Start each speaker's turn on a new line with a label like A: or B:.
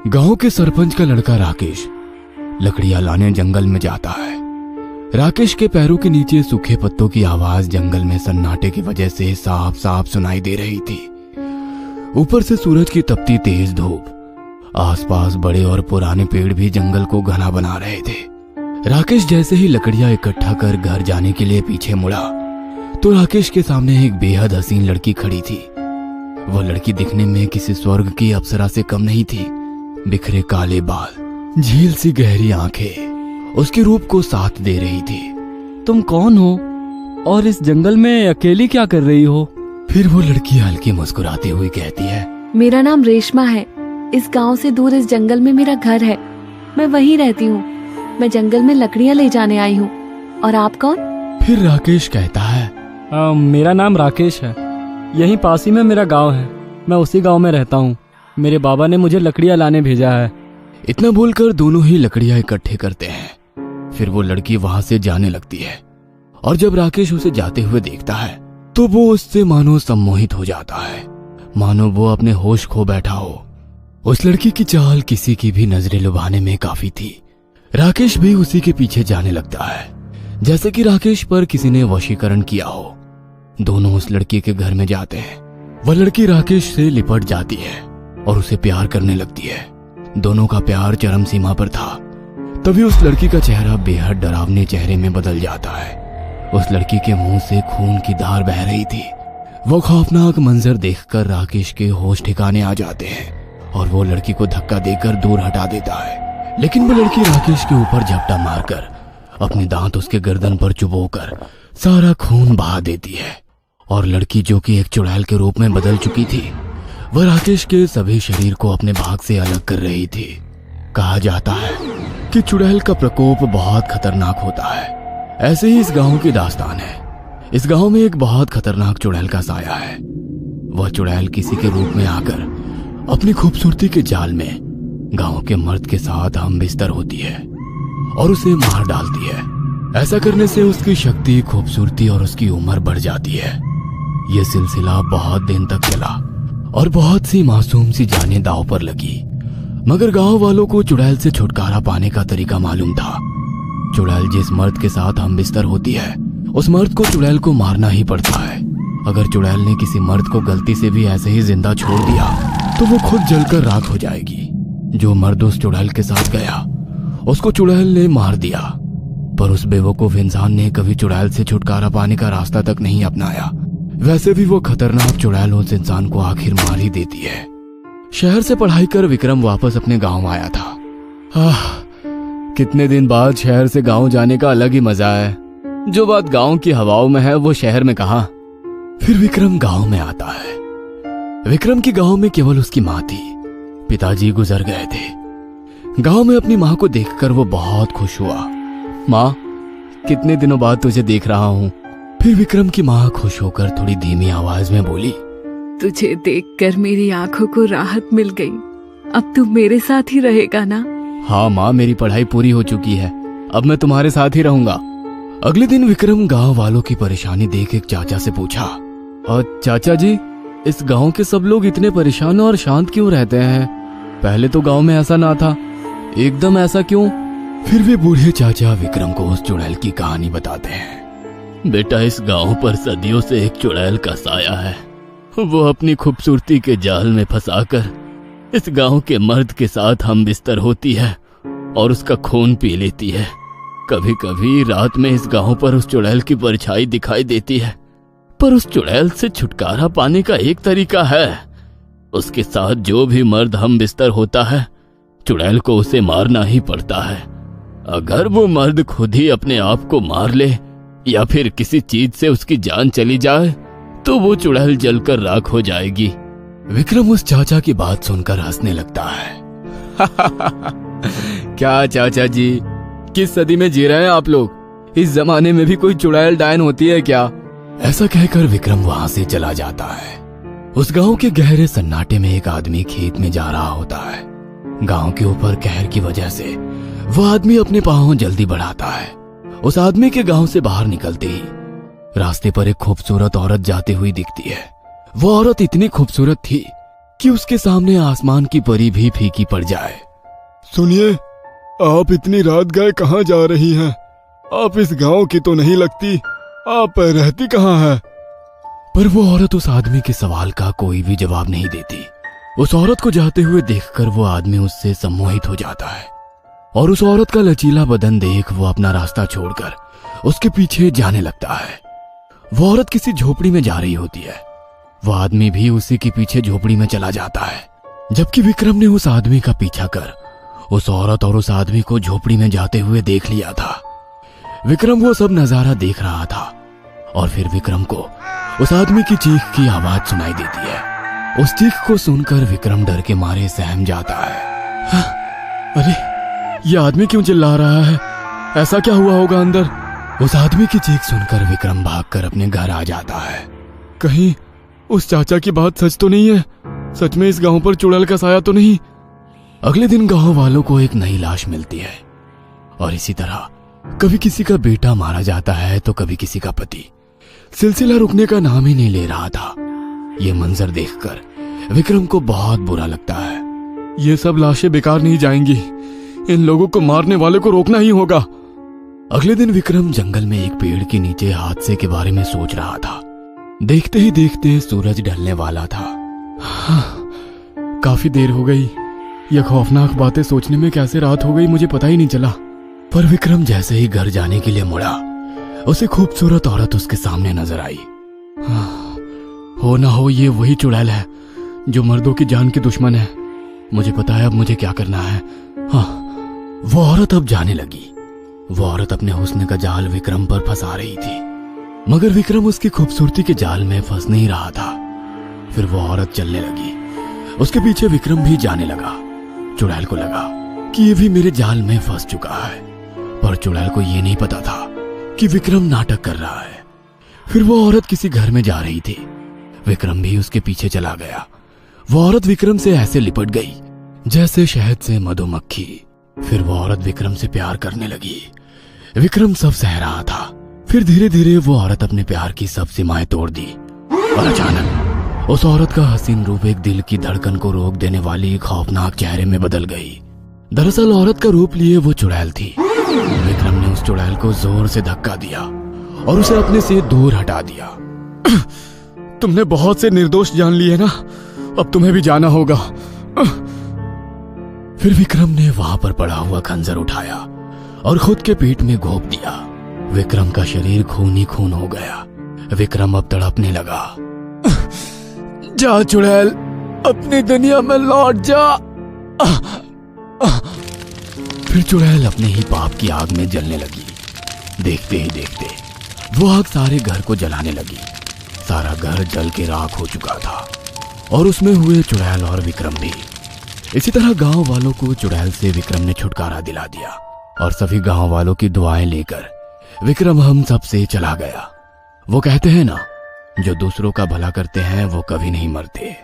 A: गांव के सरपंच का लड़का राकेश लकड़ियां लाने जंगल में जाता है। राकेश के पैरों के नीचे सूखे पत्तों की आवाज जंगल में सन्नाटे की वजह से साफ साफ सुनाई दे रही थी। ऊपर से सूरज की तपती तेज धूप, आसपास बड़े और पुराने पेड़ भी जंगल को घना बना रहे थे। राकेश जैसे ही लकड़ियां इकट्ठा कर घर जाने के लिए पीछे मुड़ा तो राकेश के सामने एक बेहद हसीन लड़की खड़ी थी। वह लड़की दिखने में किसी स्वर्ग की अप्सरा से कम नहीं थी। बिखरे काले बाल, झील सी गहरी आंखें उसके रूप को साथ दे रही थी।
B: तुम कौन हो और इस जंगल में अकेली क्या कर रही हो?
A: फिर वो लड़की हल्की मुस्कुराती हुई कहती है,
C: मेरा नाम रेशमा है। इस गांव से दूर इस जंगल में मेरा घर है। मैं वहीं रहती हूँ। मैं जंगल में लकड़ियाँ ले जाने आई हूँ। और आप कौन?
A: फिर राकेश कहता है,
B: मेरा नाम राकेश है। यहीं पास ही में मेरा गांव है। मैं उसी गांव में रहता हूँ। मेरे बाबा ने मुझे लकड़ियाँ लाने भेजा है।
A: इतना बोलकर दोनों ही लकड़ियां इकट्ठे करते हैं। फिर वो लड़की वहां से जाने लगती है और जब राकेश उसे जाते हुए देखता है तो वो उससे मानो सम्मोहित हो जाता है, मानो वो अपने होश खो बैठा हो। उस लड़की की चाल किसी की भी नजरें लुभाने में काफी थी। राकेश भी उसी के पीछे जाने लगता है, जैसे कि राकेश पर किसी ने वशीकरण किया हो। दोनों उस लड़की के घर में जाते हैं। वह लड़की राकेश से लिपट जाती है और उसे प्यार करने लगती है। दोनों का प्यार चरम सीमा पर था। तभी उस लड़की का चेहरा बेहद डरावने चेहरे में बदल जाता है। उस लड़की के मुंह से खून की धार बह रही थी। वो खौफनाक मंजर देखकर राकेश के होश ठिकाने आ जाते हैं और वो लड़की को धक्का देकर दूर हटा देता है। लेकिन वो लड़की राकेश के ऊपर झपटा मारकर अपने दांत उसके गर्दन पर चुभोकर सारा खून बहा देती है और लड़की, जो कि एक चुड़ैल के रूप में बदल चुकी थी, वह राकेश के सभी शरीर को अपने भाग से अलग कर रही थी। कहा जाता है कि चुड़ैल का प्रकोप बहुत खतरनाक होता है। ऐसे ही इस गांव की दास्तान है। इस गांव में एक बहुत खतरनाक चुड़ैल का साया है। वह चुड़ैल किसी के रूप में आकर अपनी खूबसूरती के जाल में गांव के मर्द के साथ हम बिस्तर होती है और उसे मार डालती है। ऐसा करने से उसकी शक्ति, खूबसूरती और उसकी उम्र बढ़ जाती है। यह सिलसिला बहुत दिन तक चला और बहुत सी मासूम सी जानें दांव पर लगी। मगर गांव वालों को चुड़ैल से छुटकारा पाने का तरीका मालूम था। चुड़ैल जिस मर्द के साथ हम बिस्तर होती है, उस मर्द को चुड़ैल को मारना ही पड़ता है। अगर चुड़ैल ने किसी मर्द को गलती से भी ऐसे ही जिंदा छोड़ दिया तो वो खुद जलकर राख हो जाएगी। जो मर्द उस चुड़ैल के साथ गया उसको चुड़ैल ने मार दिया, पर उस बेवकूफ इंसान ने कभी चुड़ैल से छुटकारा पाने का रास्ता तक नहीं अपनाया। वैसे भी वो खतरनाक चुड़ैल उस इंसान को आखिर मार ही देती है। शहर से पढ़ाई कर विक्रम वापस अपने गांव आया था। कितने दिन बाद शहर से गांव जाने का अलग ही मजा है। जो बात गांव की हवाओं में है वो शहर में कहां। फिर विक्रम गांव में आता है। विक्रम की गांव में केवल उसकी माँ थी। पिताजी गुजर गए थे। गांव में अपनी माँ को देखकर वो बहुत खुश हुआ। माँ, कितने दिनों बाद तुझे देख रहा हूँ। फिर विक्रम की माँ खुश होकर थोड़ी धीमी आवाज में बोली,
C: तुझे देखकर मेरी आंखों को राहत मिल गई। अब तू मेरे साथ ही रहेगा ना?
A: हाँ माँ, मेरी पढ़ाई पूरी हो चुकी है। अब मैं तुम्हारे साथ ही रहूंगा। अगले दिन विक्रम गांव वालों की परेशानी देख एक चाचा से पूछा, और चाचा जी, इस गांव के सब लोग इतने परेशान और शांत क्यों रहते हैं? पहले तो गांव में ऐसा ना था, एकदम ऐसा क्यों? फिर वे बूढ़े चाचा विक्रम को उस चुड़ैल की कहानी बताते हैं। बेटा, इस गांव पर सदियों से एक चुड़ैल का साया है। वो अपनी खूबसूरती के जाल में फंसाकर इस गांव के मर्द के साथ हम बिस्तर होती है और उसका खून पी लेती है। कभी कभी रात में इस गांव पर उस चुड़ैल की परछाई दिखाई देती है, पर उस चुड़ैल से छुटकारा पाने का एक तरीका है। उसके साथ जो भी मर्द हम बिस्तर होता है, चुड़ैल को उसे मारना ही पड़ता है। अगर वो मर्द खुद ही अपने आप को मार ले या फिर किसी चीज से उसकी जान चली जाए तो वो चुड़ैल जलकर राख हो जाएगी। विक्रम उस चाचा की बात सुनकर हंसने लगता है। क्या चाचा जी, किस सदी में जी रहे हैं आप लोग? इस जमाने में भी कोई चुड़ैल डायन होती है क्या? ऐसा कहकर विक्रम वहां से चला जाता है। उस गांव के गहरे सन्नाटे में एक आदमी खेत में जा रहा होता है। गांव के ऊपर कहर की वजह से वह आदमी अपने पांव जल्दी बढ़ाता है। उस आदमी के गांव से बाहर निकलते ही रास्ते पर एक खूबसूरत औरत जाती हुई दिखती है। वो औरत इतनी खूबसूरत थी कि उसके सामने आसमान की परी भी फीकी पड़ जाए।
D: सुनिए, आप इतनी रात गए कहाँ जा रही हैं? आप इस गांव की तो नहीं लगती, आप रहती कहाँ है?
A: पर वो औरत उस आदमी के सवाल का कोई भी जवाब नहीं देती। उस औरत को जाते हुए देखकर वो आदमी उससे सम्मोहित हो जाता है और उस औरत का लचीला बदन देख वो अपना रास्ता छोड़कर उसके पीछे जाने लगता है। वो औरत किसी झोपड़ी में जा रही होती है। वो आदमी भी उसी के पीछे झोपड़ी में चला जाता है, जबकि विक्रम ने उस आदमी का पीछा कर उस औरत और उस आदमी को झोपड़ी में जाते हुए देख लिया था। विक्रम वो सब नजारा देख रहा था और फिर विक्रम को उस आदमी की चीख की आवाज सुनाई देती है। उस चीख को सुनकर विक्रम डर के मारे सहम जाता है।
D: अरे, ये आदमी क्यों चिल्ला रहा है? ऐसा क्या हुआ होगा अंदर?
A: उस आदमी की चीख सुनकर विक्रम भागकर अपने घर आ जाता है।
D: कहीं उस चाचा की बात सच तो नहीं है? सच में इस गांव पर चुड़ैल का साया तो नहीं?
A: अगले दिन गांव वालों को एक नई लाश मिलती है और इसी तरह कभी किसी का बेटा मारा जाता है तो कभी किसी का पति। सिलसिला रुकने का नाम ही नहीं ले रहा था। ये मंजर देखकर विक्रम को बहुत बुरा लगता है।
D: ये सब लाशें बेकार नहीं जाएंगी, इन लोगों को मारने वाले को रोकना ही होगा।
A: अगले दिन विक्रम जंगल में एक पेड़ के नीचे हादसे के बारे में सोच रहा था। देखते ही देखते सूरज ढलने वाला था।
D: काफी देर हो गई। यह खौफनाक बातें सोचने में कैसे रात हो गई मुझे पता ही नहीं चला।
A: पर विक्रम जैसे ही घर जाने के लिए मुड़ा, उसे खूबसूरत औरत उसके सामने नजर आई।
D: हो ना हो ये वही चुड़ैल है जो मर्दों की जान की दुश्मन है। मुझे पता है अब मुझे क्या करना है।
A: हाँ, वो औरत अब जाने लगी। वो औरत अपने हुस्न का जाल विक्रम पर फंसा रही थी, मगर विक्रम उसकी खूबसूरती के जाल में फंस नहीं रहा था। फिर वो औरत चलने लगी, उसके पीछे विक्रम भी जाने लगा। चुड़ैल को लगा कि ये भी मेरे जाल में फंस चुका है, पर चुड़ैल को ये नहीं पता था कि विक्रम नाटक कर रहा है। फिर वो औरत किसी घर में जा रही थी। विक्रम भी उसके पीछे चला गया। वो औरत विक्रम से ऐसे लिपट गई जैसे शहद से मधुमक्खी। फिर वो औरत विक्रम से प्यार करने लगी। विक्रम सब सह रहा था। फिर धीरे धीरे वो औरत अपने प्यार की सब सीमाएं तोड़ दी और अचानक उस औरत का हसीन रूप एक दिल की धड़कन को रोक देने वाली खौफनाक चेहरे में बदल गई। दरअसल औरत का रूप लिए वो चुड़ैल थी। विक्रम ने उस चुड़ैल को जोर से धक्का दिया और उसे अपने से दूर हटा दिया।
D: तुमने बहुत से निर्दोष जान लिए ना, अब तुम्हें भी जाना होगा।
A: फिर विक्रम ने वहां पर पड़ा हुआ खंजर उठाया और खुद के पेट में घोंप दिया। विक्रम का शरीर खून ही खून हो गया। विक्रम अब तड़पने लगा।
D: जा चुड़ैल, अपनी दुनिया में लौट जा।
A: फिर चुड़ैल अपने ही पाप की आग में जलने लगी। देखते ही देखते वो आग सारे घर को जलाने लगी। सारा घर जल के राख हो चुका था और उसमें हुए चुड़ैल और विक्रम भी। इसी तरह गांव वालों को चुड़ैल से विक्रम ने छुटकारा दिला दिया और सभी गांव वालों की दुआएं लेकर विक्रम हम सब से चला गया। वो कहते हैं ना, जो दूसरों का भला करते हैं वो कभी नहीं मरते।